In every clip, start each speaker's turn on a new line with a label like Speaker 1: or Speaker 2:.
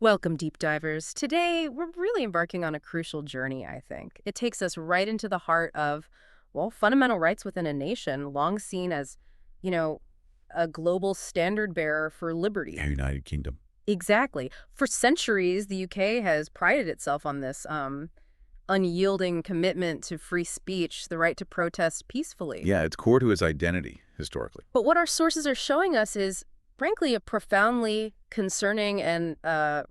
Speaker 1: Welcome, deep divers. Today, we're really embarking on a crucial journey, I think. It takes us right into the heart of, well, fundamental rights within a nation, long seen as, you know, a global standard bearer for liberty.
Speaker 2: Yeah, United Kingdom.
Speaker 1: Exactly. For centuries, the UK has prided itself on this unyielding commitment to free speech, the right to protest peacefully.
Speaker 2: Yeah, it's core to its identity, historically.
Speaker 1: But what our sources are showing us is, frankly, a profoundly concerning and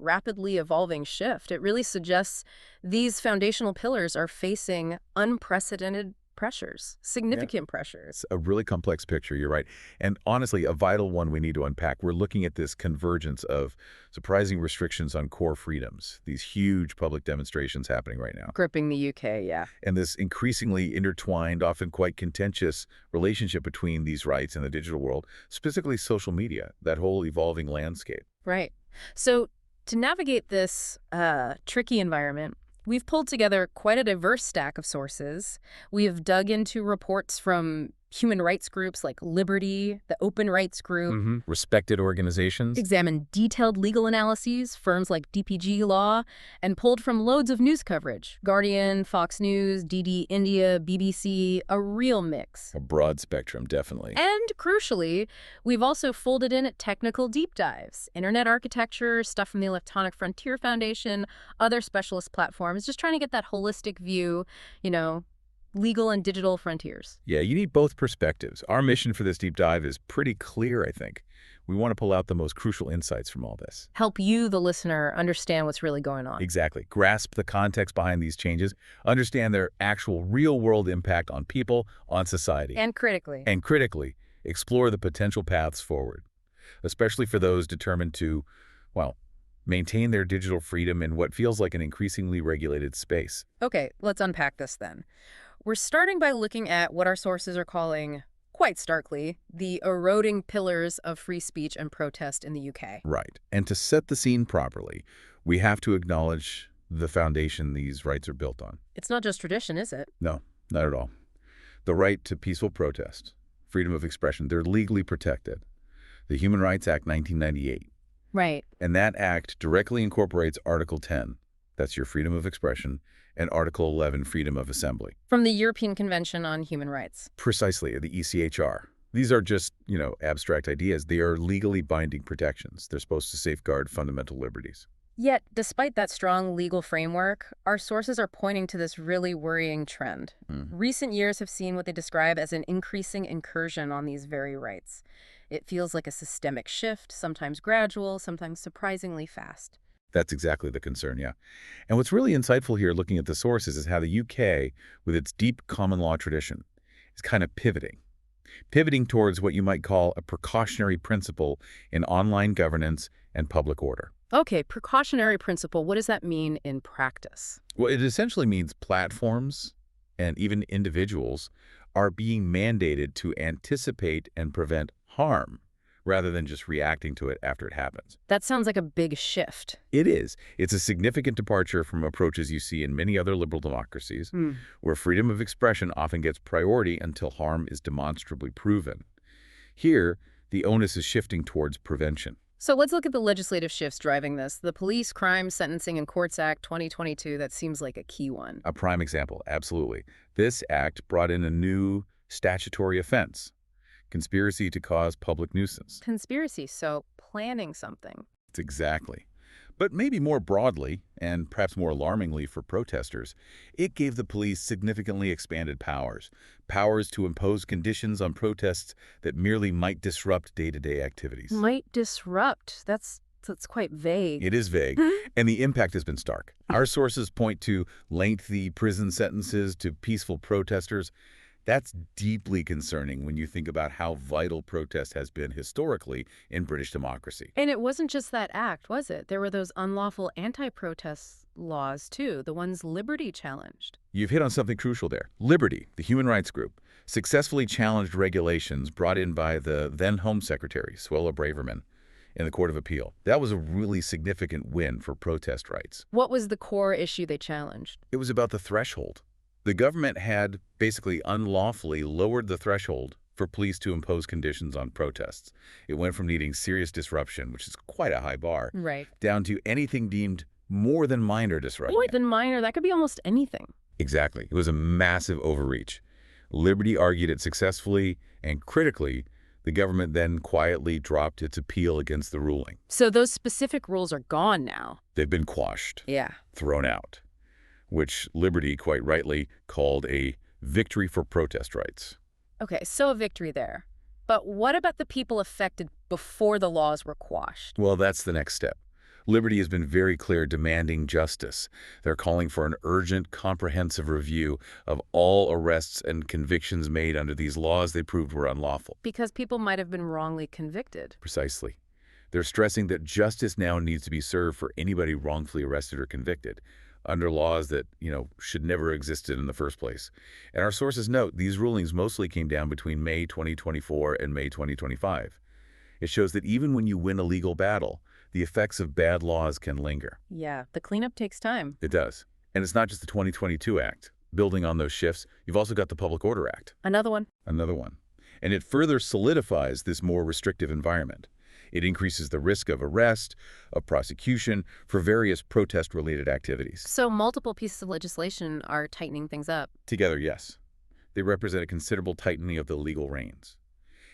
Speaker 1: rapidly evolving shift. It really suggests these foundational pillars are facing unprecedented pressures,
Speaker 2: Yeah.
Speaker 1: significant pressures.
Speaker 2: It's a really complex picture, you're right. And honestly, a vital one we need to unpack. We're looking at this convergence of surprising restrictions on core freedoms, these huge public demonstrations happening right now,
Speaker 1: Gripping the UK, yeah.
Speaker 2: and this increasingly intertwined, often quite contentious relationship between these rights and the digital world, specifically social media, that whole evolving landscape.
Speaker 1: Right. So to navigate this tricky environment, we've pulled together quite a diverse stack of sources. We have dug into reports from human rights groups like Liberty, the Open Rights Group,
Speaker 3: Respected organizations.
Speaker 1: examined detailed legal analyses, firms like DPG Law, and pulled from loads of news coverage. Guardian, Fox News, DD India, BBC, a real mix.
Speaker 2: A broad spectrum, definitely.
Speaker 1: And crucially, we've also folded in technical deep dives, internet architecture, stuff from the Electronic Frontier Foundation, other specialist platforms, just trying to get that holistic view, legal and digital frontiers.
Speaker 2: Yeah, you need both perspectives. Our mission for this deep dive is pretty clear, I think. We want to pull out the most crucial insights from all this.
Speaker 1: Help you, the listener, understand what's really going on.
Speaker 2: Exactly. Grasp the context behind these changes, understand their actual real-world impact on people, on society.
Speaker 1: And critically.
Speaker 2: And critically, explore the potential paths forward, especially for those determined to, well, maintain their digital freedom in what feels like an increasingly regulated space.
Speaker 1: Okay, let's unpack this then. We're starting by looking at what our sources are calling, quite starkly, the eroding pillars of free speech and protest in the UK.
Speaker 2: Right. And to set the scene properly, we have to acknowledge the foundation these rights are built on.
Speaker 1: It's not just tradition, is it?
Speaker 2: No, not at all. The right to peaceful protest, freedom of expression, they're legally protected. The Human Rights Act 1998.
Speaker 1: Right.
Speaker 2: And that act directly incorporates Article 10, that's your freedom of expression, and Article 11, freedom of assembly.
Speaker 1: From the European Convention on Human Rights.
Speaker 2: Precisely, the ECHR. These are just, abstract ideas. They are legally binding protections. They're supposed to safeguard fundamental liberties.
Speaker 1: Yet, despite that strong legal framework, our sources are pointing to this really worrying trend. Recent years have seen what they describe as an increasing incursion on these very rights. It feels like a systemic shift, sometimes gradual, sometimes surprisingly fast.
Speaker 2: That's exactly the concern, yeah. And what's really insightful here, looking at the sources, is how the UK, with its deep common law tradition, is kind of pivoting towards what you might call a precautionary principle in online governance and public order.
Speaker 1: Okay, precautionary principle, what does that mean in practice?
Speaker 2: Well, it essentially means platforms and even individuals are being mandated to anticipate and prevent harm rather than just reacting to it after it happens.
Speaker 1: That sounds like a big shift.
Speaker 2: It is. It's a significant departure from approaches you see in many other liberal democracies, where freedom of expression often gets priority until harm is demonstrably proven. Here, the onus is shifting towards prevention.
Speaker 1: So let's look at the legislative shifts driving this. The Police, Crime, Sentencing, and Courts Act 2022, that seems like a key one.
Speaker 2: A prime example, absolutely. This act brought in a new statutory offense, conspiracy to cause public nuisance.
Speaker 1: Conspiracy, so planning something.
Speaker 2: It's exactly. But maybe more broadly, and perhaps more alarmingly for protesters, it gave the police significantly expanded powers. Powers to impose conditions on protests that merely might disrupt day-to-day activities.
Speaker 1: Might disrupt. That's quite vague.
Speaker 2: It is vague, and the impact has been stark. Our sources point to lengthy prison sentences to peaceful protesters. That's deeply concerning when you think about how vital protest has been historically in British democracy.
Speaker 1: And it wasn't just that act, was it? There were those unlawful anti-protest laws, too, the ones Liberty challenged.
Speaker 2: You've hit on something crucial there. Liberty, the human rights group, successfully challenged regulations brought in by the then Home Secretary, Suella Braverman, in the Court of Appeal. That was a really significant win for protest rights.
Speaker 1: What was the core issue they challenged?
Speaker 2: It was about the threshold. The government had basically unlawfully lowered the threshold for police to impose conditions on protests. It went from needing serious disruption, which is quite a high bar,
Speaker 1: Right.
Speaker 2: down to anything deemed more than minor disruption.
Speaker 1: More than minor, that could be almost anything.
Speaker 2: Exactly. It was a massive overreach. Liberty argued it successfully, and critically, the government then quietly dropped its appeal against the ruling.
Speaker 1: So those specific rules are gone now.
Speaker 2: They've been quashed,
Speaker 1: Yeah.
Speaker 2: thrown out, which Liberty quite rightly called a victory for protest rights.
Speaker 1: Okay, so a victory there. But what about the people affected before the laws were quashed?
Speaker 2: Well, that's the next step. Liberty has been very clear demanding justice. They're calling for an urgent, comprehensive review of all arrests and convictions made under these laws they proved were unlawful.
Speaker 1: Because people might have been wrongly convicted.
Speaker 2: Precisely. They're stressing that justice now needs to be served for anybody wrongfully arrested or convicted under laws that, should never have existed in the first place. And our sources note these rulings mostly came down between May 2024 and May 2025. It shows that even when you win a legal battle, the effects of bad laws can linger.
Speaker 1: Yeah, the cleanup takes time.
Speaker 2: It does. And it's not just the 2022 Act. Building on those shifts, you've also got the Public Order Act.
Speaker 1: Another one.
Speaker 2: Another one. And it further solidifies this more restrictive environment. It increases the risk of arrest, of prosecution, for various protest-related activities.
Speaker 1: So multiple pieces of legislation are tightening things up.
Speaker 2: Together, yes. They represent a considerable tightening of the legal reins.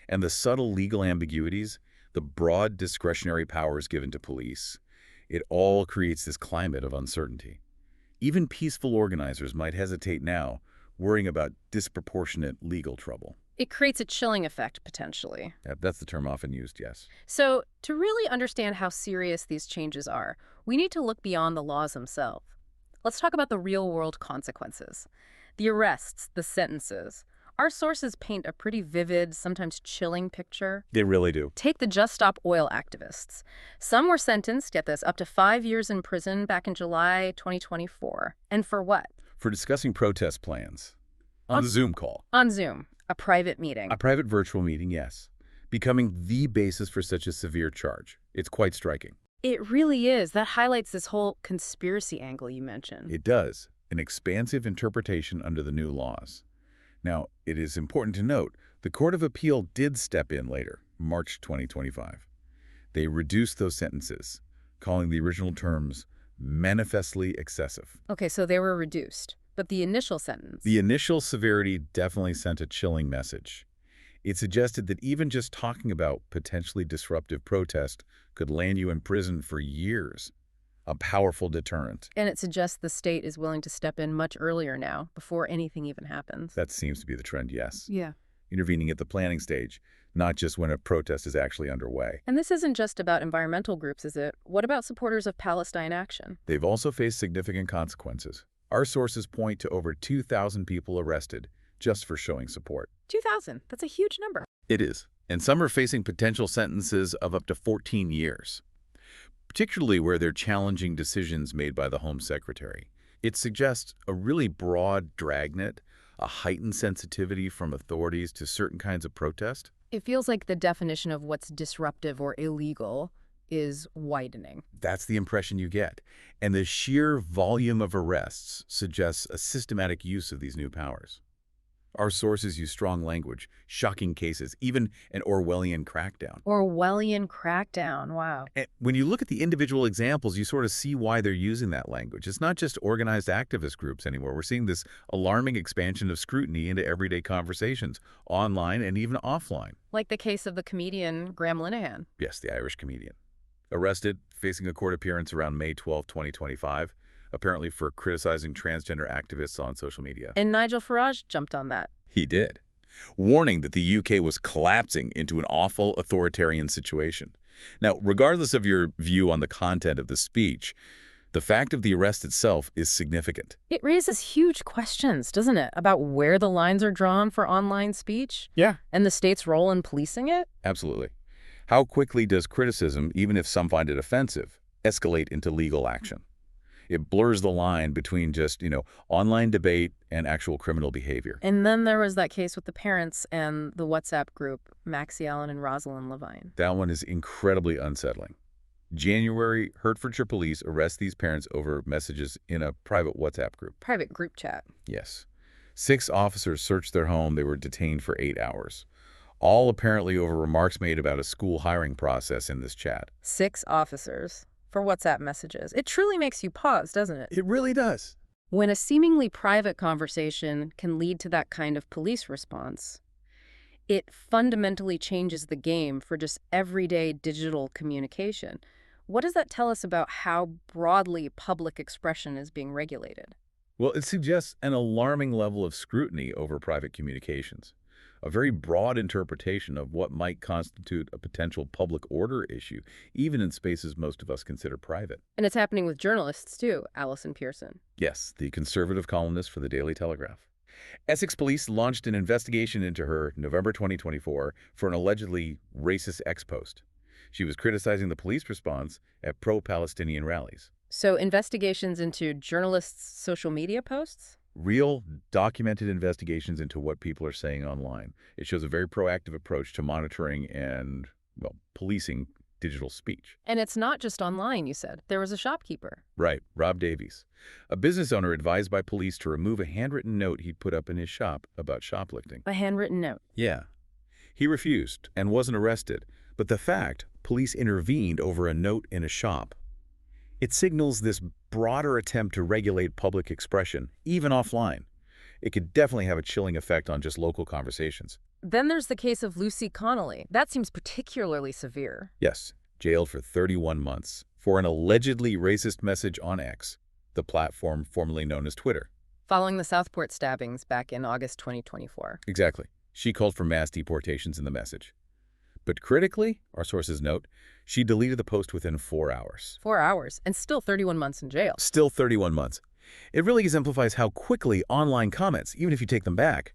Speaker 2: And the subtle legal ambiguities, the broad discretionary powers given to police, it all creates this climate of uncertainty. Even peaceful organizers might hesitate now, worrying about disproportionate legal trouble.
Speaker 1: It creates a chilling effect, potentially.
Speaker 2: Yeah, that's the term often used, yes.
Speaker 1: So, to really understand how serious these changes are, we need to look beyond the laws themselves. Let's talk about the real-world consequences. The arrests, the sentences. Our sources paint a pretty vivid, sometimes chilling picture.
Speaker 2: They really do.
Speaker 1: Take the Just Stop Oil activists. Some were sentenced, get this, up to 5 years in prison back in July 2024. And for what?
Speaker 2: For discussing protest plans. On a Zoom call.
Speaker 1: On Zoom. A private meeting.
Speaker 2: A private virtual meeting, yes. Becoming the basis for such a severe charge. It's quite striking.
Speaker 1: It really is. That highlights this whole conspiracy angle you mentioned.
Speaker 2: It does. An expansive interpretation under the new laws. Now, it is important to note, the Court of Appeal did step in later, March 2025. They reduced those sentences, calling the original terms manifestly excessive.
Speaker 1: Okay, so they were reduced. But the initial sentence?
Speaker 2: The initial severity definitely sent a chilling message. It suggested that even just talking about potentially disruptive protest could land you in prison for years. A powerful deterrent.
Speaker 1: And it suggests the state is willing to step in much earlier now, before anything even happens.
Speaker 2: That seems to be the trend, yes.
Speaker 1: Yeah.
Speaker 2: Intervening at the planning stage, not just when a protest is actually underway.
Speaker 1: And this isn't just about environmental groups, is it? What about supporters of Palestine Action?
Speaker 2: They've also faced significant consequences. Our sources point to over 2,000 people arrested just for showing support.
Speaker 1: 2,000. That's a huge number.
Speaker 2: It is. And some are facing potential sentences of up to 14 years. Particularly where they're challenging decisions made by the Home Secretary. It suggests a really broad dragnet, a heightened sensitivity from authorities to certain kinds of protest.
Speaker 1: It feels like the definition of what's disruptive or illegal is widening.
Speaker 2: That's the impression you get. And the sheer volume of arrests suggests a systematic use of these new powers. Our sources use strong language, shocking cases, even an Orwellian crackdown.
Speaker 1: Orwellian crackdown, wow.
Speaker 2: And when you look at the individual examples, you sort of see why they're using that language. It's not just organized activist groups anymore. We're seeing this alarming expansion of scrutiny into everyday conversations, online and even offline.
Speaker 1: Like the case of the comedian Graham Linehan.
Speaker 2: Yes, the Irish comedian. Arrested, facing a court appearance around May 12, 2025. Apparently for criticizing transgender activists on social media.
Speaker 1: And Nigel Farage jumped on that.
Speaker 2: He did, warning that the UK was collapsing into an awful authoritarian situation. Now, regardless of your view on the content of the speech, the fact of the arrest itself is significant.
Speaker 1: It raises huge questions, doesn't it, about where the lines are drawn for online speech?
Speaker 2: Yeah.
Speaker 1: And the state's role in policing it?
Speaker 2: Absolutely. How quickly does criticism, even if some find it offensive, escalate into legal action? It blurs the line between just, online debate and actual criminal behavior.
Speaker 1: And then there was that case with the parents and the WhatsApp group, Maxie Allen and Rosalind Levine.
Speaker 2: That one is incredibly unsettling. January, Hertfordshire police arrest these parents over messages in a private WhatsApp group.
Speaker 1: Private group chat.
Speaker 2: Yes. 6 officers searched their home. They were detained for 8 hours. all apparently over remarks made about a school hiring process in this chat.
Speaker 1: 6 officers for WhatsApp messages. It truly makes you pause, doesn't it?
Speaker 2: It really does.
Speaker 1: When a seemingly private conversation can lead to that kind of police response, it fundamentally changes the game for just everyday digital communication. What does that tell us about how broadly public expression is being regulated?
Speaker 2: Well, it suggests an alarming level of scrutiny over private communications, a very broad interpretation of what might constitute a potential public order issue, even in spaces most of us consider private.
Speaker 1: And it's happening with journalists, too, Allison Pearson.
Speaker 2: Yes, the conservative columnist for the Daily Telegraph. Essex police launched an investigation into her November 2024 for an allegedly racist ex-post. She was criticizing the police response at pro-Palestinian rallies.
Speaker 1: So investigations into journalists' social media posts?
Speaker 2: Real, documented investigations into what people are saying online. It shows a very proactive approach to monitoring and, well, policing digital speech.
Speaker 1: And it's not just online, you said. There was a shopkeeper.
Speaker 2: Right, Rob Davies, a business owner advised by police to remove a handwritten note he'd put up in his shop about shoplifting.
Speaker 1: A handwritten note.
Speaker 2: Yeah. He refused and wasn't arrested, but the fact police intervened over a note in a shop, it signals this broader attempt to regulate public expression, even offline. It could definitely have a chilling effect on just local conversations.
Speaker 1: Then there's the case of Lucy Connolly. That seems particularly severe.
Speaker 2: Yes, jailed for 31 months for an allegedly racist message on X, the platform formerly known as Twitter.
Speaker 1: Following the Southport stabbings back in August 2024.
Speaker 2: Exactly. She called for mass deportations in the message. But critically, our sources note, she deleted the post within 4 hours.
Speaker 1: 4 hours, and still 31 months in jail.
Speaker 2: Still 31 months. It really exemplifies how quickly online comments, even if you take them back,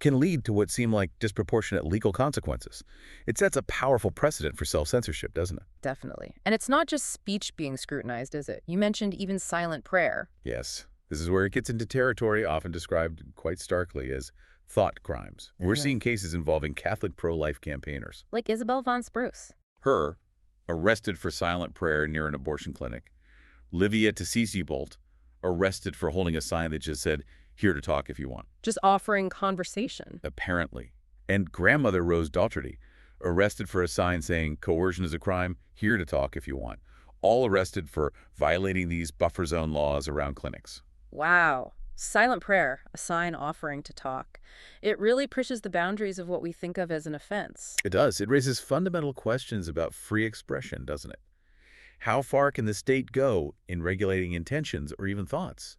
Speaker 2: can lead to what seem like disproportionate legal consequences. It sets a powerful precedent for self-censorship, doesn't it?
Speaker 1: Definitely. And it's not just speech being scrutinized, is it? You mentioned even silent prayer.
Speaker 2: Yes. This is where it gets into territory often described quite starkly as thought crimes. We're seeing cases involving Catholic pro-life campaigners.
Speaker 1: Like Isabel von Spruce.
Speaker 2: Her, arrested for silent prayer near an abortion clinic. Livia Bolt, arrested for holding a sign that just said, "Here to talk if you want."
Speaker 1: Just offering conversation.
Speaker 2: Apparently. And grandmother Rose Daugherty, arrested for a sign saying, "Coercion is a crime, here to talk if you want." All arrested for violating these buffer zone laws around clinics.
Speaker 1: Wow. Silent prayer, a sign offering to talk. It really pushes the boundaries of what we think of as an offense.
Speaker 2: It does. It raises fundamental questions about free expression, doesn't it? How far can the state go in regulating intentions or even thoughts?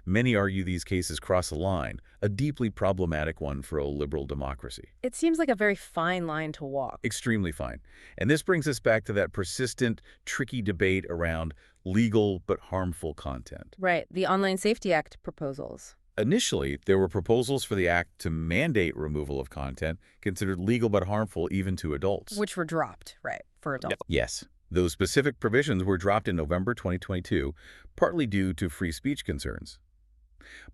Speaker 2: Many argue these cases cross a line, a deeply problematic one for a liberal democracy.
Speaker 1: It seems like a very fine line to walk.
Speaker 2: Extremely fine. And this brings us back to that persistent, tricky debate around legal but harmful content.
Speaker 1: Right, the Online Safety Act proposals.
Speaker 2: Initially, there were proposals for the act to mandate removal of content considered legal but harmful even to adults.
Speaker 1: Which were dropped, right, for adults.
Speaker 2: Yes. Those specific provisions were dropped in November 2022, partly due to free speech concerns.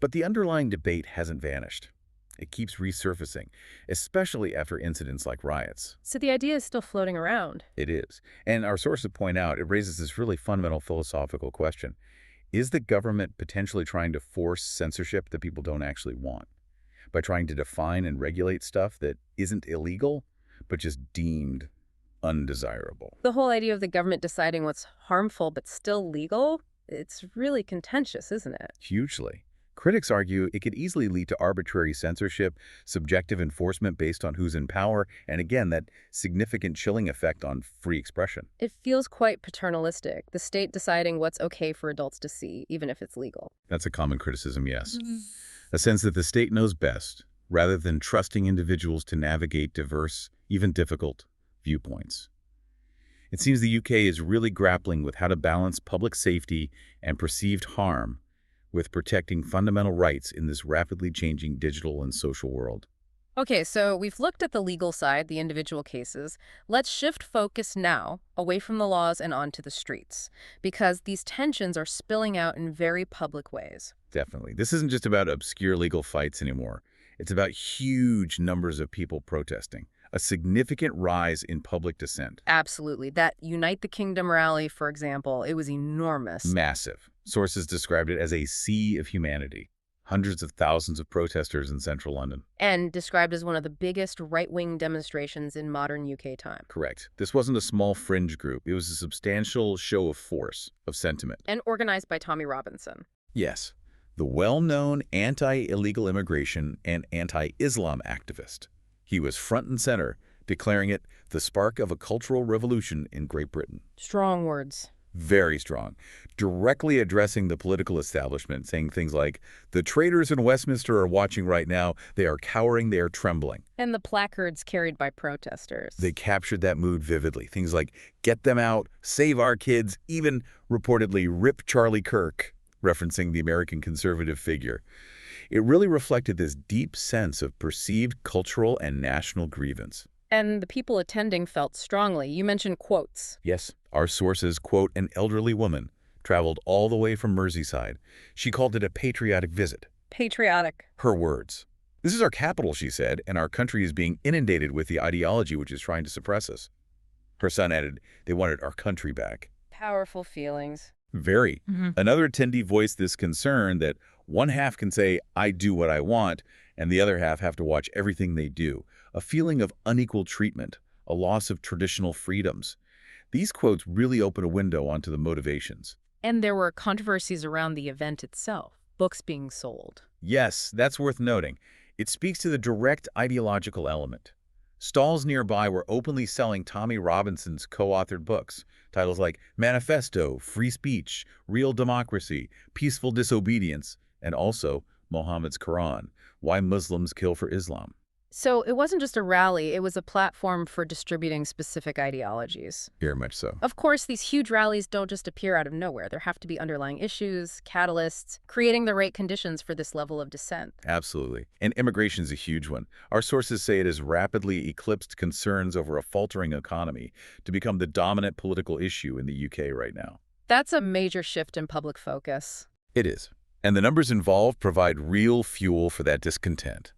Speaker 2: But the underlying debate hasn't vanished. It keeps resurfacing, especially after incidents like riots.
Speaker 1: So the idea is still floating around.
Speaker 2: It is. And our sources point out it raises this really fundamental philosophical question. Is the government potentially trying to force censorship that people don't actually want? By trying to define and regulate stuff that isn't illegal, but just deemed undesirable?
Speaker 1: The whole idea of the government deciding what's harmful but still legal, it's really contentious, isn't it?
Speaker 2: Hugely. Critics argue it could easily lead to arbitrary censorship, subjective enforcement based on who's in power, and again, that significant chilling effect on free expression.
Speaker 1: It feels quite paternalistic, the state deciding what's okay for adults to see, even if it's legal.
Speaker 2: That's a common criticism, yes. A sense that the state knows best, rather than trusting individuals to navigate diverse, even difficult, viewpoints. It seems the UK is really grappling with how to balance public safety and perceived harm with protecting fundamental rights in this rapidly changing digital and social world.
Speaker 1: Okay, so we've looked at the legal side, the individual cases. Let's shift focus now away from the laws and onto the streets, because these tensions are spilling out in very public ways.
Speaker 2: Definitely. This isn't just about obscure legal fights anymore. It's about huge numbers of people protesting, a significant rise in public dissent.
Speaker 1: Absolutely. That Unite the Kingdom rally, for example, it was enormous.
Speaker 2: Massive. Sources described it as a sea of humanity. hundreds of thousands of protesters in central London.
Speaker 1: And described as one of the biggest right-wing demonstrations in modern UK time.
Speaker 2: Correct. This wasn't a small fringe group. It was a substantial show of force, of sentiment.
Speaker 1: And organized by Tommy Robinson.
Speaker 2: Yes, the well-known anti-illegal immigration and anti-Islam activist. He was front and center, declaring it the spark of a cultural revolution in Great Britain.
Speaker 1: Strong words.
Speaker 2: Very strong. Directly addressing the political establishment, saying things like, the traitors in Westminster are watching right now. They are cowering. They are trembling.
Speaker 1: And the placards carried by protesters.
Speaker 2: They captured that mood vividly. Things like, get them out, save our kids, even reportedly rip Charlie Kirk, referencing the American conservative figure. It really reflected this deep sense of perceived cultural and national grievance.
Speaker 1: And the people attending felt strongly. You mentioned quotes.
Speaker 2: Yes, our sources quote an elderly woman, traveled all the way from Merseyside. She called it a patriotic visit.
Speaker 1: Patriotic.
Speaker 2: Her words. This is our capital, she said, and our country is being inundated with the ideology which is trying to suppress us. Her son added, they wanted our country back.
Speaker 1: Powerful feelings.
Speaker 2: Very. Another attendee voiced this concern that one half can say, I do what I want, and the other half have to watch everything they do. A feeling of unequal treatment, a loss of traditional freedoms. These quotes really open a window onto the motivations.
Speaker 1: And there were controversies around the event itself, books being sold.
Speaker 2: Yes, that's worth noting. It speaks to the direct ideological element. Stalls nearby were openly selling Tommy Robinson's co-authored books, titles like Manifesto, Free Speech, Real Democracy, Peaceful Disobedience, and also Muhammad's Quran, Why Muslims Kill for Islam.
Speaker 1: So it wasn't just a rally, it was a platform for distributing specific ideologies.
Speaker 2: Very much so.
Speaker 1: Of course, these huge rallies don't just appear out of nowhere. There have to be underlying issues, catalysts, creating the right conditions for this level of dissent.
Speaker 2: Absolutely. And immigration is a huge one. Our sources say it has rapidly eclipsed concerns over a faltering economy to become the dominant political issue in the UK right now.
Speaker 1: That's a major shift in public focus.
Speaker 2: It is. And the numbers involved provide real fuel for that discontent.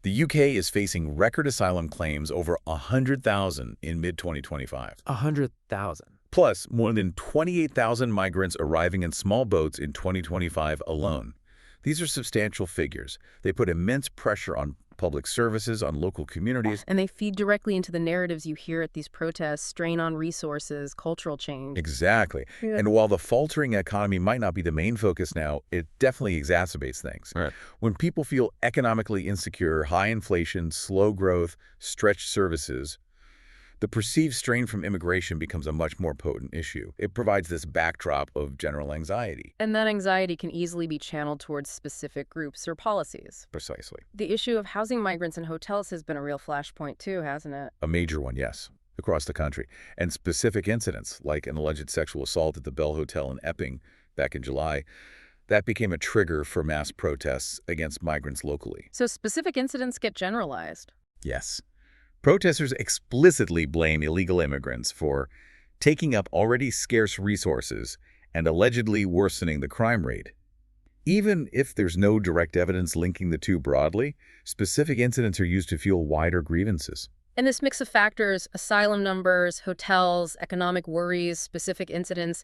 Speaker 2: The UK is facing record asylum claims over 100,000 in mid-2025.
Speaker 3: 100,000.
Speaker 2: Plus, more than 28,000 migrants arriving in small boats in 2025 alone. These are substantial figures. They put immense pressure on public services, on local communities.
Speaker 1: And they feed directly into the narratives you hear at these protests, strain on resources, cultural change.
Speaker 2: Exactly.
Speaker 1: Yeah.
Speaker 2: And while the faltering economy might not be the main focus now, it definitely exacerbates things.
Speaker 3: Right.
Speaker 2: When people feel economically insecure, high inflation, slow growth, stretched services, the perceived strain from immigration becomes a much more potent issue. It provides this backdrop of general anxiety.
Speaker 1: And that anxiety can easily be channeled towards specific groups or policies.
Speaker 2: Precisely.
Speaker 1: The issue of housing migrants in hotels has been a real flashpoint too, hasn't it?
Speaker 2: A major one, yes, across the country. And specific incidents, like an alleged sexual assault at the Bell Hotel in Epping back in July, that became a trigger for mass protests against migrants locally.
Speaker 1: So specific incidents get generalized.
Speaker 2: Yes. Protesters explicitly blame illegal immigrants for taking up already scarce resources and allegedly worsening the crime rate. Even if there's no direct evidence linking the two broadly, specific incidents are used to fuel wider grievances.
Speaker 1: And this mix of factors, asylum numbers, hotels, economic worries, specific incidents,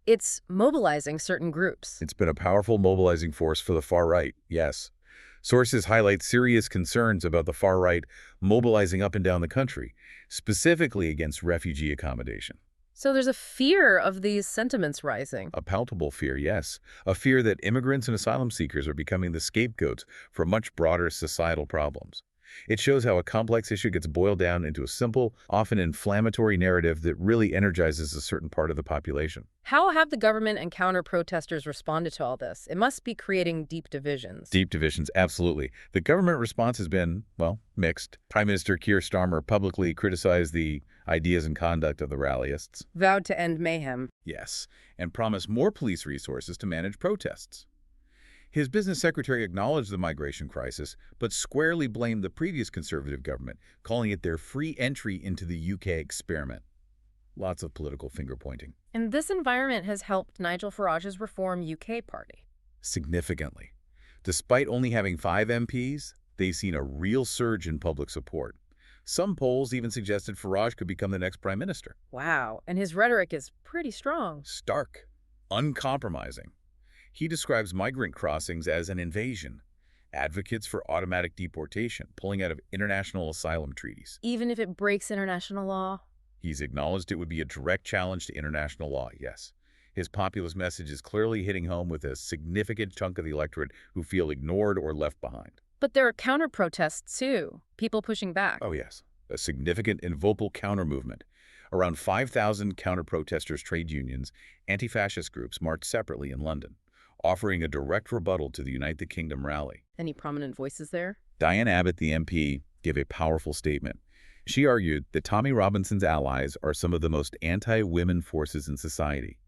Speaker 1: it's mobilizing certain groups.
Speaker 2: It's been a powerful mobilizing force for the far right, yes. Sources highlight serious concerns about the far right mobilizing up and down the country, specifically against refugee accommodation.
Speaker 1: So there's a fear of these sentiments rising.
Speaker 2: A palpable fear, yes. A fear that immigrants and asylum seekers are becoming the scapegoats for much broader societal problems. It shows how a complex issue gets boiled down into a simple, often inflammatory narrative that really energizes a certain part of the population.
Speaker 1: How have the government and counter-protesters responded to all this? It must be creating deep divisions.
Speaker 2: Deep divisions, absolutely. The government response has been, well, mixed. Prime Minister Keir Starmer publicly criticized the ideas and conduct of the rallyists.
Speaker 1: Vowed to end mayhem.
Speaker 2: Yes, and promised more police resources to manage protests. His business secretary acknowledged the migration crisis, but squarely blamed the previous Conservative government, calling it their free entry into the UK experiment. Lots of political finger-pointing.
Speaker 1: And this environment has helped Nigel Farage's Reform UK party.
Speaker 2: Significantly. Despite only having 5 MPs, they've seen a real surge in public support. Some polls even suggested Farage could become the next prime minister.
Speaker 1: Wow, and his rhetoric is pretty strong.
Speaker 2: Stark. Uncompromising. He describes migrant crossings as an invasion, advocates for automatic deportation, pulling out of international asylum treaties.
Speaker 1: Even if it breaks international law?
Speaker 2: He's acknowledged it would be a direct challenge to international law, yes. His populist message is clearly hitting home with a significant chunk of the electorate who feel ignored or left behind.
Speaker 1: But there are counter-protests, too. People pushing back.
Speaker 2: Oh, yes. A significant and vocal counter-movement. Around 5,000 counter-protesters, trade unions, anti-fascist groups marched separately in London, offering a direct rebuttal to the United Kingdom rally.
Speaker 1: Any prominent voices there?
Speaker 2: Diane Abbott, the MP, gave a powerful statement. She argued that Tommy Robinson's allies are some of the most anti-women forces in society,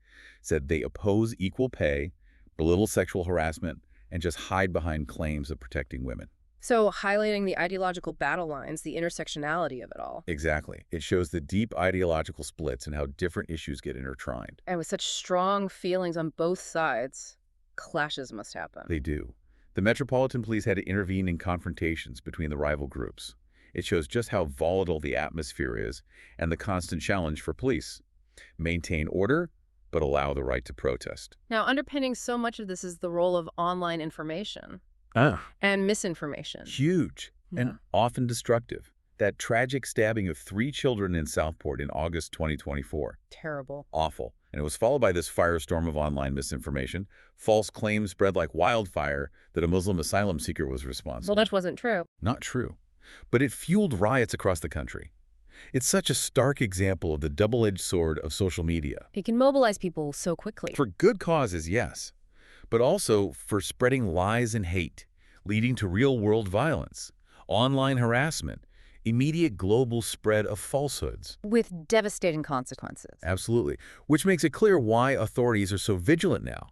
Speaker 2: said they oppose equal pay, belittle sexual harassment, and just hide behind claims of protecting women.
Speaker 1: So highlighting the ideological battle lines, the intersectionality of it all.
Speaker 2: Exactly. It shows the deep ideological splits and how different issues get intertwined.
Speaker 1: And with such strong feelings on both sides, clashes must happen.
Speaker 2: They do. The Metropolitan Police had to intervene in confrontations between the rival groups. It shows just how volatile the atmosphere is and the constant challenge for police. Maintain order, but allow the right to protest.
Speaker 1: Now, underpinning so much of this is the role of online information and misinformation.
Speaker 2: Huge and often destructive. That tragic stabbing of 3 children in Southport in August 2024.
Speaker 1: Terrible.
Speaker 2: Awful. And it was followed by this firestorm of online misinformation. False claims spread like wildfire that a Muslim asylum seeker was responsible.
Speaker 1: Well, that wasn't true.
Speaker 2: Not true. But it fueled riots across the country. It's such a stark example of the double-edged sword of social media.
Speaker 1: It can mobilize people so quickly.
Speaker 2: For good causes, yes, but also for spreading lies and hate, leading to real-world violence, online harassment, immediate global spread of falsehoods.
Speaker 1: With devastating consequences.
Speaker 2: Absolutely, which makes it clear why authorities are so vigilant now.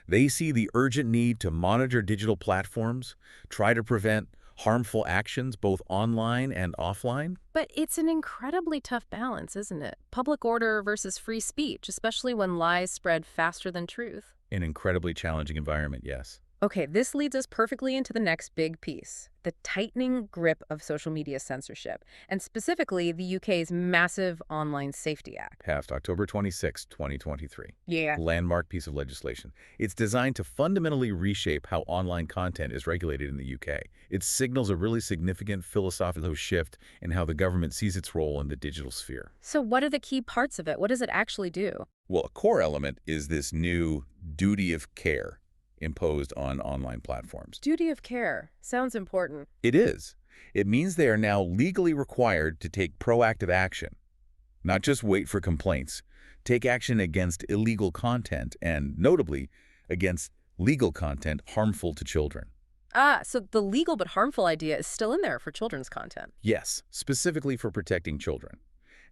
Speaker 2: They see the urgent need to monitor digital platforms, try to prevent harmful actions both online and offline.
Speaker 1: But it's an incredibly tough balance, isn't it? Public order versus free speech, especially when lies spread faster than truth.
Speaker 2: An incredibly challenging environment, yes.
Speaker 1: Okay, this leads us perfectly into the next big piece, the tightening grip of social media censorship, and specifically the UK's massive Online Safety Act.
Speaker 2: Passed October 26, 2023.
Speaker 1: Yeah.
Speaker 2: Landmark piece of legislation. It's designed to fundamentally reshape how online content is regulated in the UK. It signals a really significant philosophical shift in how the government sees its role in the digital sphere.
Speaker 1: So what are the key parts of it? What does it actually do?
Speaker 2: Well, a core element is this new duty of care imposed on online platforms.
Speaker 1: Duty of care. Sounds important.
Speaker 2: It is. It means they are now legally required to take proactive action, not just wait for complaints. Take action against illegal content and, notably, against legal content harmful to children.
Speaker 1: Ah, so the legal but harmful idea is still in there for children's content.
Speaker 2: Yes, specifically for protecting children.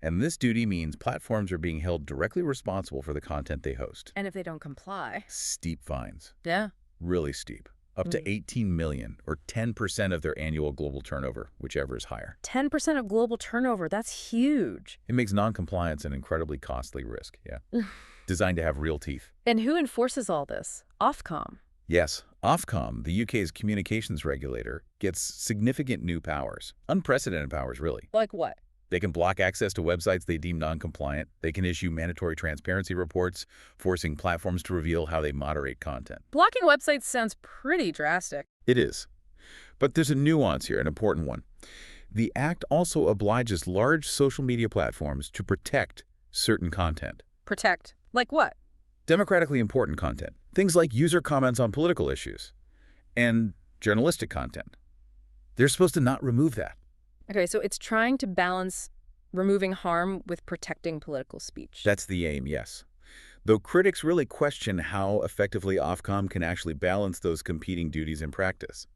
Speaker 2: And this duty means platforms are being held directly responsible for the content they host.
Speaker 1: And if they don't comply?
Speaker 2: Steep fines.
Speaker 1: Yeah.
Speaker 2: Really steep. Up to 18 million, or 10% of their annual global turnover, whichever is higher.
Speaker 1: 10% of global turnover, that's huge.
Speaker 2: It makes non-compliance an incredibly costly risk, yeah. Designed to have real teeth.
Speaker 1: And who enforces all this? Ofcom.
Speaker 2: Yes, Ofcom, the UK's communications regulator, gets significant new powers. Unprecedented powers, really.
Speaker 1: Like what?
Speaker 2: They can block access to websites they deem non-compliant. They can issue mandatory transparency reports, forcing platforms to reveal how they moderate content.
Speaker 1: Blocking websites sounds pretty drastic.
Speaker 2: It is. But there's a nuance here, an important one. The Act also obliges large social media platforms to protect certain content.
Speaker 1: Protect? Like what?
Speaker 2: Democratically important content. Things like user comments on political issues and journalistic content. They're supposed to not remove that.
Speaker 1: Okay, so it's trying to balance removing harm with protecting political speech.
Speaker 2: That's the aim, yes. Though critics really question how effectively Ofcom can actually balance those competing duties in practice.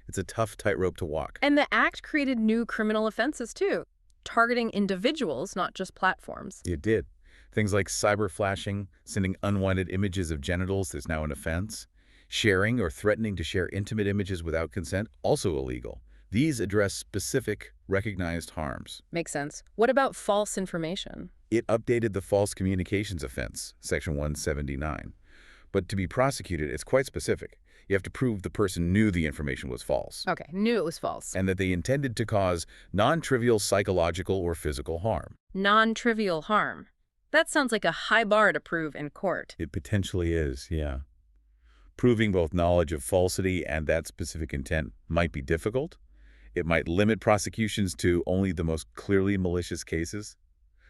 Speaker 2: It's a tough tightrope to walk.
Speaker 1: And the Act created new criminal offenses, too, targeting individuals, not just platforms.
Speaker 2: It did. Things like cyber flashing, sending unwanted images of genitals is now an offense. Sharing or threatening to share intimate images without consent, also illegal. These address specific, recognized harms.
Speaker 1: Makes sense. What about false information?
Speaker 2: It updated the false communications offense, Section 179. But to be prosecuted, it's quite specific. You have to prove the person knew the information was false.
Speaker 1: Okay, knew it was false.
Speaker 2: And that they intended to cause non-trivial psychological or physical harm.
Speaker 1: Non-trivial harm. That sounds like a high bar to prove in court.
Speaker 2: It potentially is, yeah. Proving both knowledge of falsity and that specific intent might be difficult. It might limit prosecutions to only the most clearly malicious cases.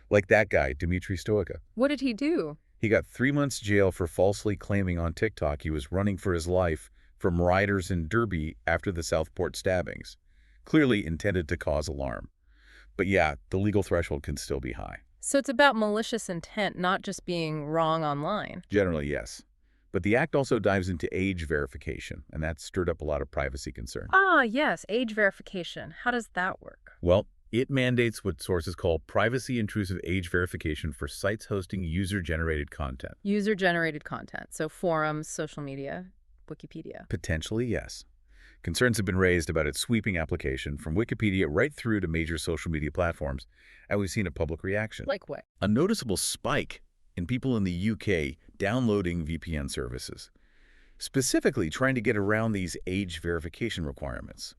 Speaker 2: Like that guy, Dmitry Stoica.
Speaker 1: What did he do?
Speaker 2: He got 3 months jail for falsely claiming on TikTok he was running for his life from rioters in Derby after the Southport stabbings, clearly intended to cause alarm. But yeah, the legal threshold can still be high.
Speaker 1: So it's about malicious intent, not just being wrong online.
Speaker 2: Generally, yes. But the act also dives into age verification, and that stirred up a lot of privacy concern.
Speaker 1: Ah, yes, age verification. How does that work?
Speaker 2: Well, it mandates what sources call privacy-intrusive age verification for sites hosting user-generated content.
Speaker 1: User-generated content, so forums, social media, Wikipedia.
Speaker 2: Potentially, yes. Concerns have been raised about its sweeping application from Wikipedia right through to major social media platforms, and we've seen a public reaction.
Speaker 1: Like what?
Speaker 2: A noticeable spike in people in the UK downloading VPN services, specifically trying to get around these age verification requirements.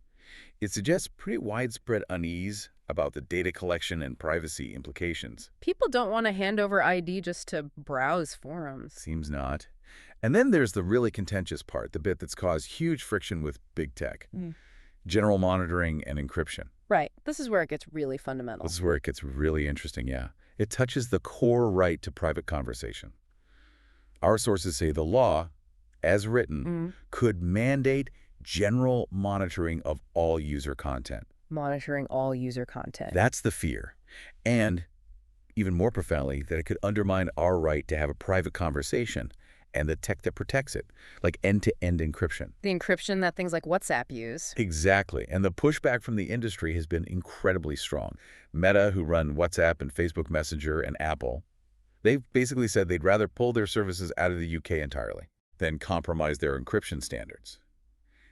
Speaker 2: It suggests pretty widespread unease about the data collection and privacy implications.
Speaker 1: People don't want to hand over ID just to browse forums.
Speaker 2: Seems not. And then there's the really contentious part, the bit that's caused huge friction with big tech. General monitoring and encryption.
Speaker 1: Right. This is where it gets really fundamental.
Speaker 2: This is where it gets really interesting, yeah. It touches the core right to private conversation. Our sources say the law, as written, could mandate general monitoring of all user content.
Speaker 1: Monitoring all user content.
Speaker 2: That's the fear. And, even more profoundly, that it could undermine our right to have a private conversation and the tech that protects it, like end-to-end encryption.
Speaker 1: The encryption that things like WhatsApp use.
Speaker 2: Exactly. And the pushback from the industry has been incredibly strong. Meta, who run WhatsApp and Facebook Messenger, and Apple, they've basically said they'd rather pull their services out of the UK entirely than compromise their encryption standards.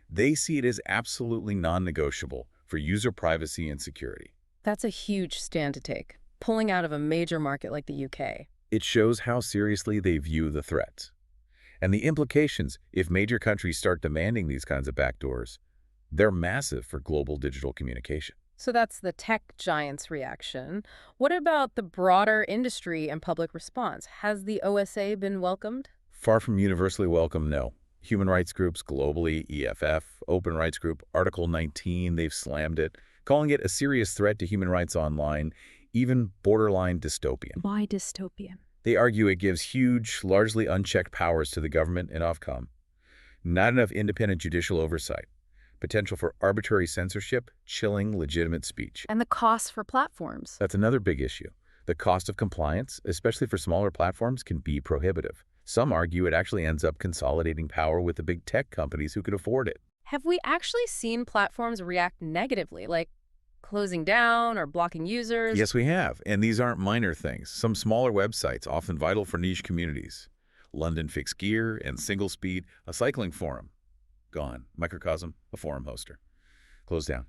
Speaker 2: They see it as absolutely non-negotiable for user privacy and security.
Speaker 1: That's a huge stand to take, pulling out of a major market like the UK.
Speaker 2: It shows how seriously they view the threats. And the implications, if major countries start demanding these kinds of backdoors, they're massive for global digital communication.
Speaker 1: So that's the tech giants' reaction. What about the broader industry and public response? Has the OSA been welcomed?
Speaker 2: Far from universally welcome, no. Human rights groups globally, EFF, Open Rights Group, Article 19, they've slammed it, calling it a serious threat to human rights online, even borderline dystopian.
Speaker 1: Why dystopian?
Speaker 2: They argue it gives huge, largely unchecked powers to the government and Ofcom, not enough independent judicial oversight, potential for arbitrary censorship, chilling legitimate speech.
Speaker 1: And the costs for platforms.
Speaker 2: That's another big issue. The cost of compliance, especially for smaller platforms, can be prohibitive. Some argue it actually ends up consolidating power with the big tech companies who can afford it.
Speaker 1: Have we actually seen platforms react negatively, like closing down or blocking users?
Speaker 2: Yes, we have. And these aren't minor things. Some smaller websites, often vital for niche communities. London Fixed Gear and Single Speed, a cycling forum. Gone. Microcosm, a forum hoster. Closed down.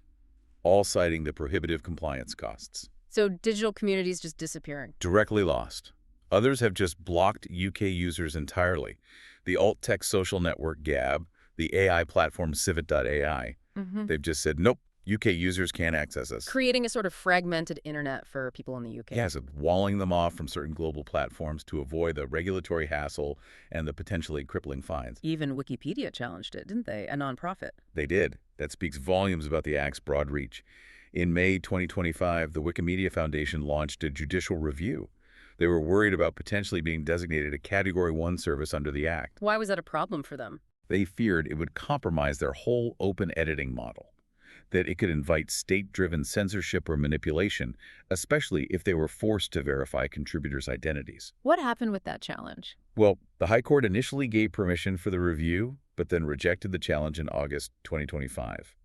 Speaker 2: All citing the prohibitive compliance costs.
Speaker 1: So digital communities just disappearing.
Speaker 2: Directly lost. Others have just blocked UK users entirely. The alt-tech social network Gab, the AI platform Civet.ai, they've just said, nope, UK users can't access us.
Speaker 1: Creating a sort of fragmented internet for people in the UK.
Speaker 2: Yes, walling them off from certain global platforms to avoid the regulatory hassle and the potentially crippling fines.
Speaker 1: Even Wikipedia challenged it, didn't they? A nonprofit.
Speaker 2: They did. That speaks volumes about the Act's broad reach. In May 2025, the Wikimedia Foundation launched a judicial review. They were worried about potentially being designated a Category 1 service under the Act.
Speaker 1: Why was that a problem for them?
Speaker 2: They feared it would compromise their whole open editing model, that it could invite state-driven censorship or manipulation, especially if they were forced to verify contributors' identities.
Speaker 1: What happened with that challenge?
Speaker 2: Well, the High Court initially gave permission for the review, but then rejected the challenge in August 2025.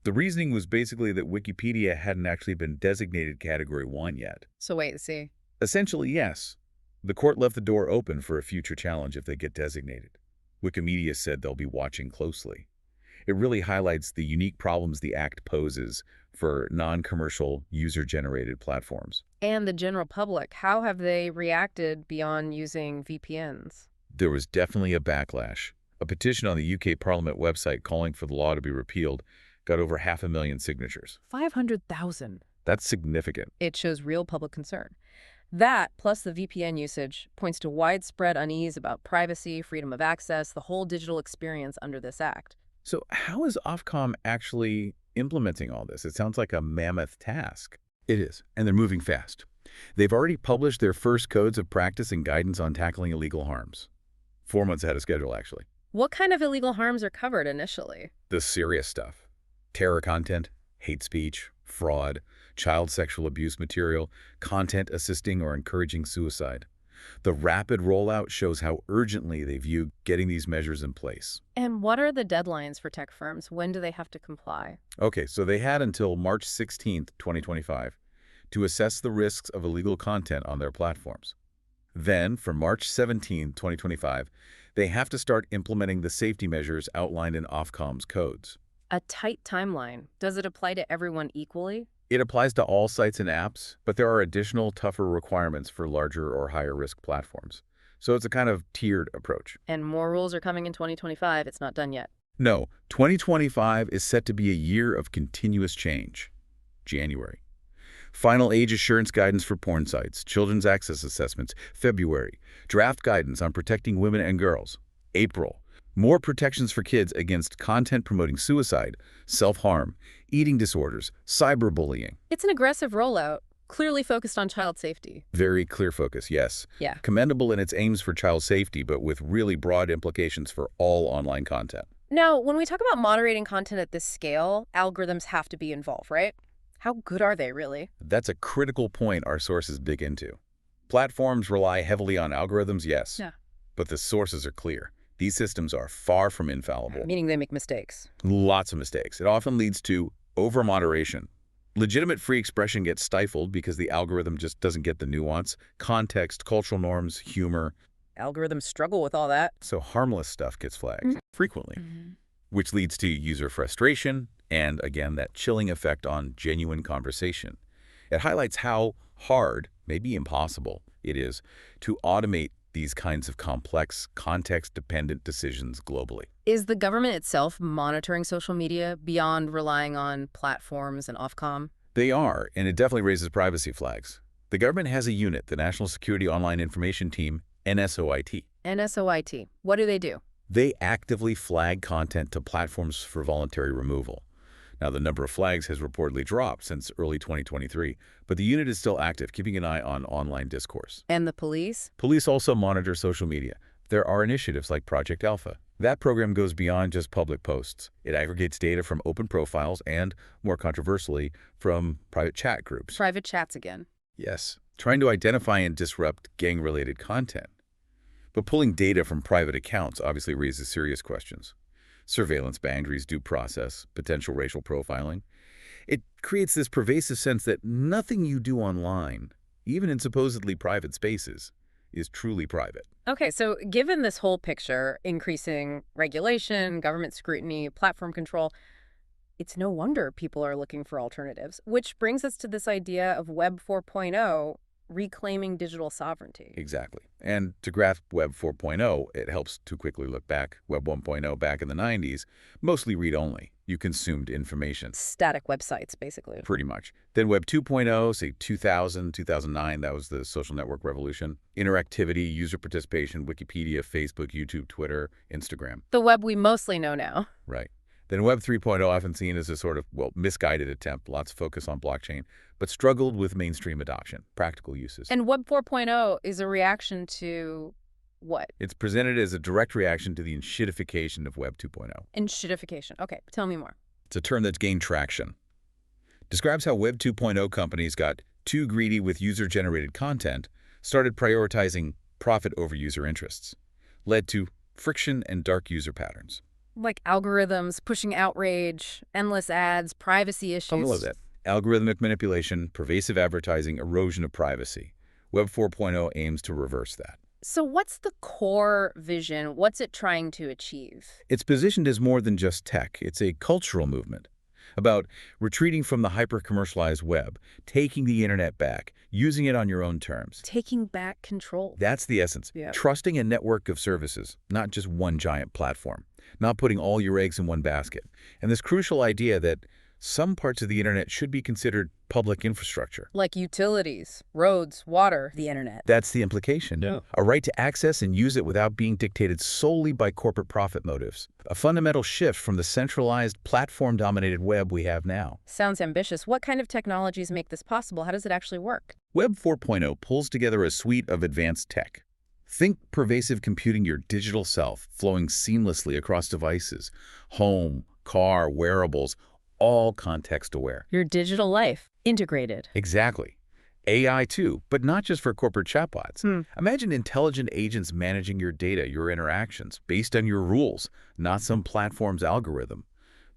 Speaker 2: The reasoning was basically that Wikipedia hadn't actually been designated Category 1 yet.
Speaker 1: So wait and see.
Speaker 2: Essentially, yes. The court left the door open for a future challenge if they get designated. Wikimedia said they'll be watching closely. It really highlights the unique problems the Act poses for non-commercial, user-generated platforms.
Speaker 1: And the general public, how have they reacted beyond using VPNs?
Speaker 2: There was definitely a backlash. A petition on the UK Parliament website calling for the law to be repealed got over 500,000 signatures.
Speaker 1: 500,000.
Speaker 2: That's significant.
Speaker 1: It shows real public concern. That, plus the VPN usage, points to widespread unease about privacy, freedom of access, the whole digital experience under this act.
Speaker 2: So how is Ofcom actually implementing all this? It sounds like a mammoth task. It is, and they're moving fast. They've already published their first codes of practice and guidance on tackling illegal harms. 4 months ahead of schedule, actually.
Speaker 1: What kind of illegal harms are covered initially?
Speaker 2: The serious stuff. Terror content, hate speech, fraud, child sexual abuse material, content assisting or encouraging suicide. The rapid rollout shows how urgently they view getting these measures in place.
Speaker 1: And what are the deadlines for tech firms? When do they have to comply?
Speaker 2: Okay, so they had until March 16th, 2025, to assess the risks of illegal content on their platforms. Then, from March 17, 2025, they have to start implementing the safety measures outlined in Ofcom's codes.
Speaker 1: A tight timeline. Does it apply to everyone equally?
Speaker 2: It applies to all sites and apps, but there are additional, tougher requirements for larger or higher-risk platforms. So it's a kind of tiered approach.
Speaker 1: And more rules are coming in 2025. It's not done yet.
Speaker 2: No, 2025 is set to be a year of continuous change. January. Final age assurance guidance for porn sites, children's access assessments, February. Draft guidance on protecting women and girls, April. More protections for kids against content promoting suicide, self-harm, eating disorders, cyberbullying.
Speaker 1: It's an aggressive rollout, clearly focused on child safety.
Speaker 2: Very clear focus, yes.
Speaker 1: Yeah.
Speaker 2: Commendable in its aims for child safety, but with really broad implications for all online content.
Speaker 1: Now, when we talk about moderating content at this scale, algorithms have to be involved, right? How good are they, really?
Speaker 2: That's a critical point our sources dig into. Platforms rely heavily on algorithms, yes.
Speaker 1: Yeah.
Speaker 2: But the sources are clear. These systems are far from infallible.
Speaker 1: Meaning they make mistakes.
Speaker 2: Lots of mistakes. It often leads to over-moderation. Legitimate free expression gets stifled because the algorithm just doesn't get the nuance, context, cultural norms, humor.
Speaker 1: Algorithms struggle with all that.
Speaker 2: So harmless stuff gets flagged frequently, which leads to user frustration and, again, that chilling effect on genuine conversation. It highlights how hard, maybe impossible, it is to automate these kinds of complex, context-dependent decisions globally.
Speaker 1: Is the government itself monitoring social media beyond relying on platforms and Ofcom?
Speaker 2: They are, and it definitely raises privacy flags. The government has a unit, the National Security Online Information Team, NSOIT.
Speaker 1: NSOIT. What do they do?
Speaker 2: They actively flag content to platforms for voluntary removal. Now, the number of flags has reportedly dropped since early 2023, but the unit is still active, keeping an eye on online discourse.
Speaker 1: And the police?
Speaker 2: Police also monitor social media. There are initiatives like Project Alpha. That program goes beyond just public posts. It aggregates data from open profiles and, more controversially, from private chat groups.
Speaker 1: Private chats again.
Speaker 2: Yes, trying to identify and disrupt gang-related content. But pulling data from private accounts obviously raises serious questions. Surveillance boundaries, due process, potential racial profiling. It creates this pervasive sense that nothing you do online, even in supposedly private spaces, is truly private.
Speaker 1: Okay, so given this whole picture, increasing regulation, government scrutiny, platform control, it's no wonder people are looking for alternatives, which brings us to this idea of Web 4.0 reclaiming digital sovereignty.
Speaker 2: Exactly. And to grasp Web 4.0, it helps to quickly look back. Web 1.0 back in the 90s, mostly read-only. You consumed information.
Speaker 1: Static websites, basically.
Speaker 2: Pretty much. Then Web 2.0, say 2000, 2009, that was the social network revolution. Interactivity, user participation, Wikipedia, Facebook, YouTube, Twitter, Instagram.
Speaker 1: The web we mostly know now.
Speaker 2: Right. Then Web 3.0, often seen as a sort of, well, misguided attempt, lots of focus on blockchain, but struggled with mainstream adoption, practical uses.
Speaker 1: And Web 4.0 is a reaction to what?
Speaker 2: It's presented as a direct reaction to the enshittification of Web 2.0.
Speaker 1: Enshittification. Okay, tell me more.
Speaker 2: It's a term that's gained traction. Describes how Web 2.0 companies got too greedy with user-generated content, started prioritizing profit over user interests, led to friction and dark user patterns.
Speaker 1: Like algorithms, pushing outrage, endless ads, privacy issues.
Speaker 2: All of that. Algorithmic manipulation, pervasive advertising, erosion of privacy. Web 4.0 aims to reverse that.
Speaker 1: So what's the core vision? What's it trying to achieve?
Speaker 2: It's positioned as more than just tech. It's a cultural movement about retreating from the hyper-commercialized web, taking the internet back, using it on your own terms.
Speaker 1: Taking back control.
Speaker 2: That's the essence.
Speaker 1: Yeah.
Speaker 2: Trusting a network of services, not just one giant platform. Not putting all your eggs in one basket. And this crucial idea that Some parts of the internet should be considered public infrastructure.
Speaker 1: Like utilities, roads, water, the internet.
Speaker 2: That's the implication.
Speaker 3: Yeah.
Speaker 2: A right to access and use it without being dictated solely by corporate profit motives. A fundamental shift from the centralized, platform-dominated web we have now.
Speaker 1: Sounds ambitious. What kind of technologies make this possible? How does it actually work?
Speaker 2: Web 4.0 pulls together a suite of advanced tech. Think pervasive computing, your digital self, flowing seamlessly across devices, home, car, wearables, all context-aware.
Speaker 1: Your digital life, integrated.
Speaker 2: Exactly. AI too, but not just for corporate chatbots. Imagine intelligent agents managing your data, your interactions, based on your rules, not some platform's algorithm,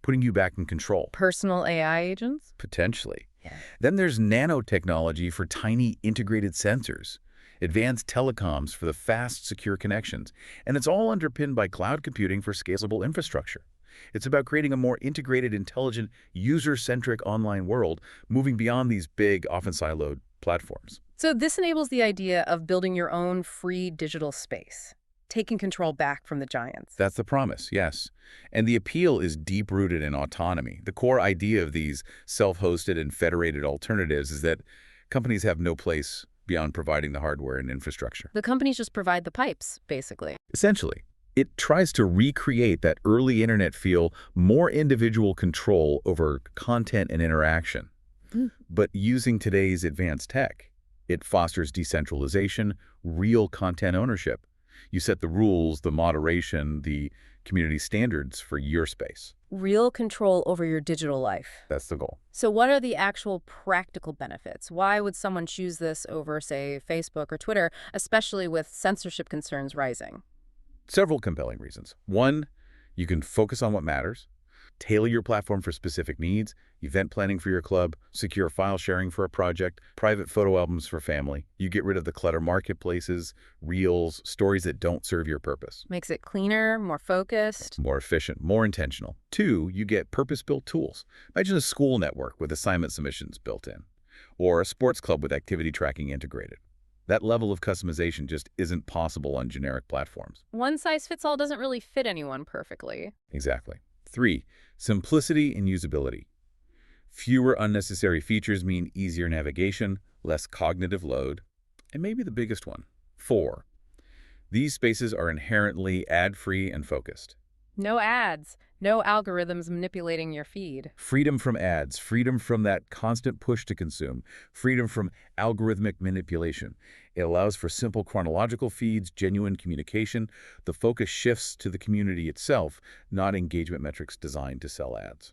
Speaker 2: putting you back in control.
Speaker 1: Personal AI agents?
Speaker 2: Potentially.
Speaker 1: Yeah.
Speaker 2: Then there's nanotechnology for tiny integrated sensors, advanced telecoms for the fast, secure connections, and it's all underpinned by cloud computing for scalable infrastructure. It's about creating a more integrated, intelligent, user-centric online world, moving beyond these big, often siloed platforms.
Speaker 1: So this enables the idea of building your own free digital space, taking control back from the giants.
Speaker 2: That's the promise, yes. And the appeal is deep-rooted in autonomy. The core idea of these self-hosted and federated alternatives is that companies have no place beyond providing the hardware and infrastructure.
Speaker 1: The companies just provide the pipes, basically.
Speaker 2: Essentially, it tries to recreate that early internet feel, more individual control over content and interaction. But using today's advanced tech, it fosters decentralization, real content ownership. You set the rules, the moderation, the community standards for your space.
Speaker 1: Real control over your digital life.
Speaker 2: That's the goal.
Speaker 1: So what are the actual practical benefits? Why would someone choose this over, say, Facebook or Twitter, especially with censorship concerns rising?
Speaker 2: Several compelling reasons. One, you can focus on what matters, tailor your platform for specific needs, event planning for your club, secure file sharing for a project, private photo albums for family. You get rid of the clutter marketplaces, reels, stories that don't serve your purpose.
Speaker 1: Makes it cleaner, more focused.
Speaker 2: More efficient, more intentional. Two, you get purpose-built tools. Imagine a school network with assignment submissions built in, or a sports club with activity tracking integrated. That level of customization just isn't possible on generic platforms.
Speaker 1: One size fits all doesn't really fit anyone perfectly.
Speaker 2: Exactly. Three, simplicity and usability. Fewer unnecessary features mean easier navigation, less cognitive load, and maybe the biggest one. Four, these spaces are inherently ad-free and focused.
Speaker 1: No ads, no algorithms manipulating your feed.
Speaker 2: Freedom from ads, freedom from that constant push to consume, freedom from algorithmic manipulation. It allows for simple chronological feeds, genuine communication. The focus shifts to the community itself, not engagement metrics designed to sell ads.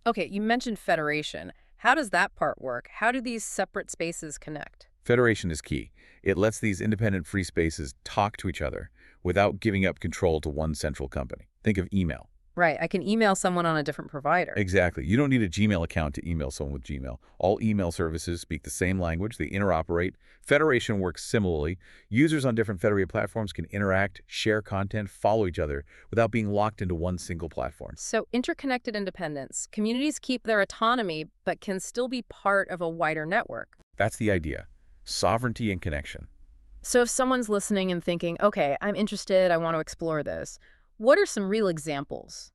Speaker 1: Okay, you mentioned federation. How does that part work? How do these separate spaces connect?
Speaker 2: Federation is key. It lets these independent free spaces talk to each other without giving up control to one central company. Think of email.
Speaker 1: Right, I can email someone on a different provider.
Speaker 2: Exactly. You don't need a Gmail account to email someone with Gmail. All email services speak the same language. They interoperate. Federation works similarly. Users on different federated platforms can interact, share content, follow each other without being locked into one single platform.
Speaker 1: So interconnected independence. Communities keep their autonomy, but can still be part of a wider network.
Speaker 2: That's the idea. Sovereignty and connection.
Speaker 1: So if someone's listening and thinking, okay, I'm interested, I want to explore this, what are some real examples?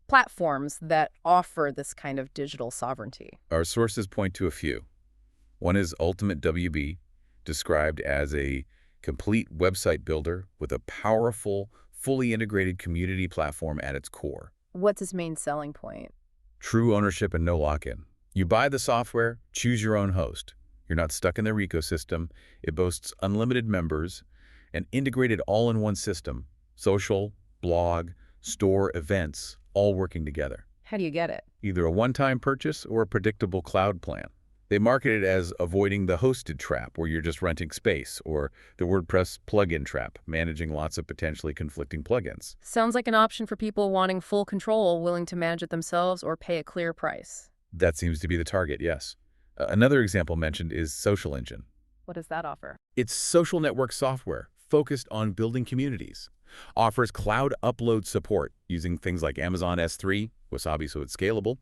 Speaker 1: Platforms that offer this kind of digital sovereignty?
Speaker 2: Our sources point to a few. One is Ultimate WB, described as a complete website builder with a powerful, fully integrated community platform at its core.
Speaker 1: What's its main selling point?
Speaker 2: True ownership and no lock-in. You buy the software, choose your own host. You're not stuck in their ecosystem. It boasts unlimited members, an integrated all-in-one system, social, blog, store, events, all working together.
Speaker 1: How do you get it?
Speaker 2: Either a one-time purchase or a predictable cloud plan. They market it as avoiding the hosted trap, where you're just renting space, or the WordPress plugin trap, managing lots of potentially conflicting plugins.
Speaker 1: Sounds like an option for people wanting full control, willing to manage it themselves or pay a clear price.
Speaker 2: That seems to be the target, yes. Another example mentioned is Social Engine.
Speaker 1: What does that offer?
Speaker 2: It's social network software focused on building communities. Offers cloud upload support using things like Amazon S3, Wasabi so it's scalable.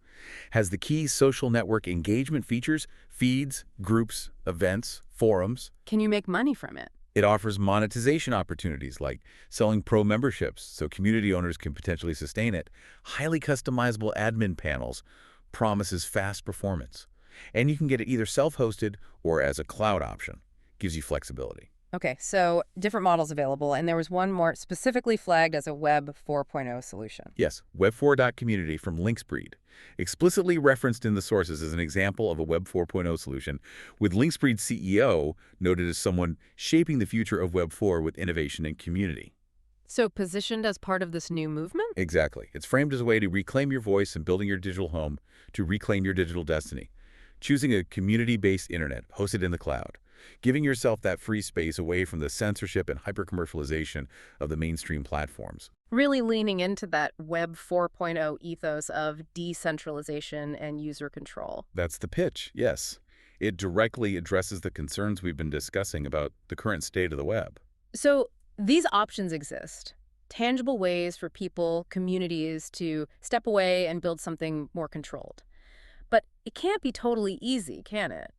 Speaker 2: Has the key social network engagement features, feeds, groups, events, forums.
Speaker 1: Can you make money from it?
Speaker 2: It offers monetization opportunities like selling pro memberships so community owners can potentially sustain it, highly customizable admin panels, promises fast performance. And you can get it either self-hosted or as a cloud option. Gives you flexibility.
Speaker 1: Okay, so different models available, and there was one more specifically flagged as a Web 4.0 solution.
Speaker 2: Yes, Web4.community from Linkspreed, explicitly referenced in the sources as an example of a Web 4.0 solution, with Linkspreed's CEO noted as someone shaping the future of Web 4 with innovation and community.
Speaker 1: So positioned as part of this new movement?
Speaker 2: Exactly. It's framed as a way to reclaim your voice and building your digital home, to reclaim your digital destiny. Choosing a community-based internet hosted in the cloud, giving yourself that free space away from the censorship and hyper-commercialization of the mainstream platforms.
Speaker 1: Really leaning into that Web 4.0 ethos of decentralization and user control.
Speaker 2: That's the pitch, yes. It directly addresses the concerns we've been discussing about the current state of the web.
Speaker 1: So these options exist. Tangible ways for people, communities to step away and build something more controlled. But it can't be totally easy, can it?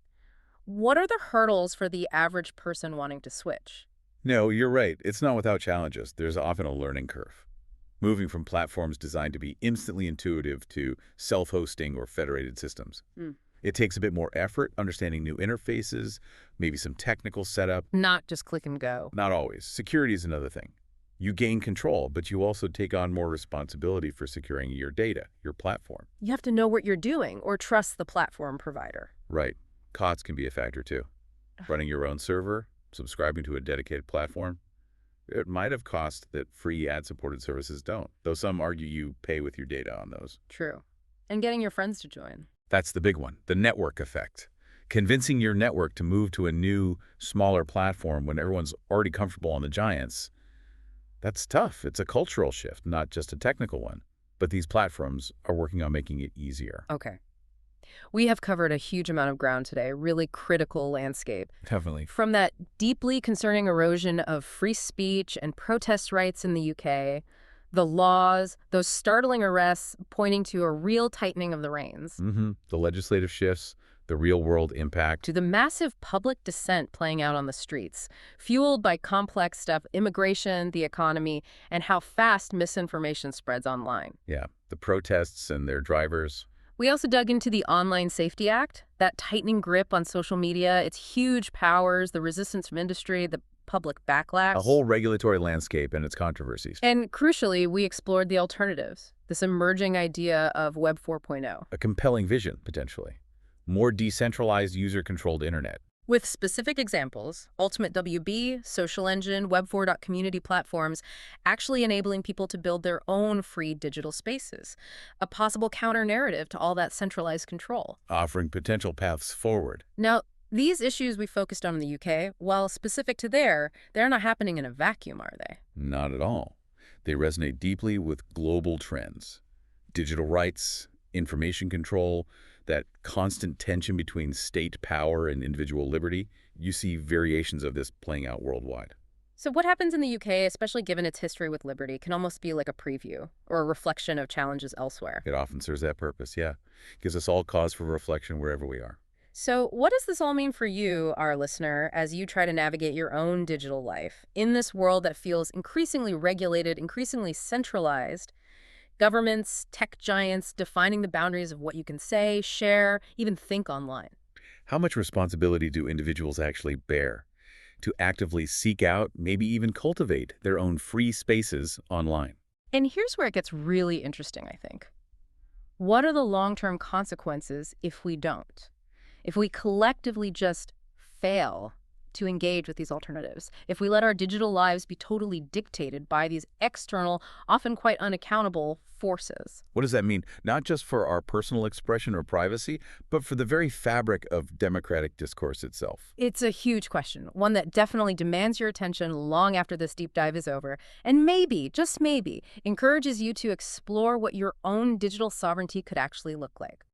Speaker 1: What are the hurdles for the average person wanting to switch?
Speaker 2: No, you're right. It's not without challenges. There's often a learning curve. Moving from platforms designed to be instantly intuitive to self-hosting or federated systems. It takes a bit more effort, understanding new interfaces, maybe some technical setup.
Speaker 1: Not just click and go.
Speaker 2: Not always. Security is another thing. You gain control, but you also take on more responsibility for securing your data, your platform.
Speaker 1: You have to know what you're doing or trust the platform provider.
Speaker 2: Right. Costs can be a factor too. Running your own server, subscribing to a dedicated platform. It might have cost that free ad-supported services don't, though some argue you pay with your data on those.
Speaker 1: True. And getting your friends to join.
Speaker 2: That's the big one, the network effect. Convincing your network to move to a new, smaller platform when everyone's already comfortable on the giants. That's tough. It's a cultural shift, not just a technical one. But these platforms are working on making it easier.
Speaker 1: Okay. We have covered a huge amount of ground today, really critical landscape.
Speaker 2: Definitely.
Speaker 1: From that deeply concerning erosion of free speech and protest rights in the UK, the laws, those startling arrests pointing to a real tightening of the reins.
Speaker 2: The legislative shifts, the real-world impact.
Speaker 1: To the massive public dissent playing out on the streets, fueled by complex stuff, immigration, the economy, and how fast misinformation spreads online.
Speaker 2: Yeah, the protests and their drivers.
Speaker 1: We also dug into the Online Safety Act, that tightening grip on social media, its huge powers, the resistance from industry, the public backlash.
Speaker 2: A whole regulatory landscape and its controversies.
Speaker 1: And crucially, we explored the alternatives, this emerging idea of Web 4.0.
Speaker 2: A compelling vision, potentially. More decentralized, user-controlled internet.
Speaker 1: With specific examples, Ultimate WB, Social Engine, Web4.community platforms actually enabling people to build their own free digital spaces. A possible counter-narrative to all that centralized control.
Speaker 2: Offering potential paths forward.
Speaker 1: Now, these issues we focused on in the UK, while specific to there, they're not happening in a vacuum, are they?
Speaker 2: Not at all. They resonate deeply with global trends. Digital rights, information control, that constant tension between state power and individual liberty. You see variations of this playing out worldwide.
Speaker 1: So what happens in the UK, especially given its history with liberty, can almost be like a preview or a reflection of challenges elsewhere.
Speaker 2: It often serves that purpose, yeah. Gives us all cause for reflection wherever we are.
Speaker 1: So what does this all mean for you, our listener, as you try to navigate your own digital life in this world that feels increasingly regulated, increasingly centralized? Governments, tech giants defining the boundaries of what you can say, share, even think online.
Speaker 2: How much responsibility do individuals actually bear to actively seek out, maybe even cultivate, their own free spaces online?
Speaker 1: And here's where it gets really interesting, I think. What are the long-term consequences if we don't? If we collectively just fail to engage with these alternatives, if we let our digital lives be totally dictated by these external, often quite unaccountable forces.
Speaker 2: What does that mean? Not just for our personal expression or privacy, but for the very fabric of democratic discourse itself.
Speaker 1: It's a huge question, one that definitely demands your attention long after this deep dive is over, and maybe, just maybe, encourages you to explore what your own digital sovereignty could actually look like.